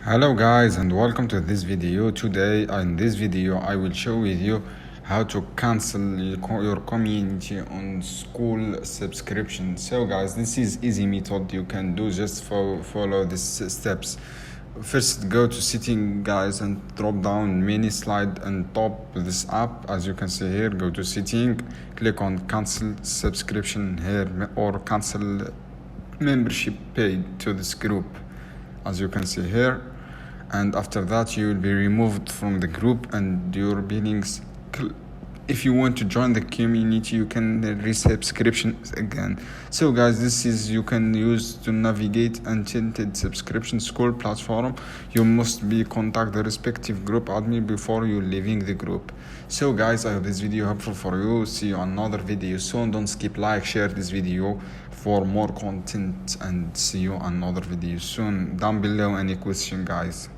Hello guys and welcome to this video. Today in this video I will show with you how to cancel your community on school subscription. So guys, this is easy method you can do. Just follow these steps. First, go to setting guys and drop down mini slide and top this app. As you can see here, go to setting, click on cancel subscription here or cancel membership paid to this group, as you can see here. And after that you will be removed from the group and your billings. If you want to join the community, you can resubscription again. So guys, this is you can use to navigate untinted subscription school platform. You must be contact the respective group admin before you leaving the group. So guys, I hope this video helpful for you. See you on another video soon. Don't skip like, share this video for more content, and see you on another video soon. Down below any question guys.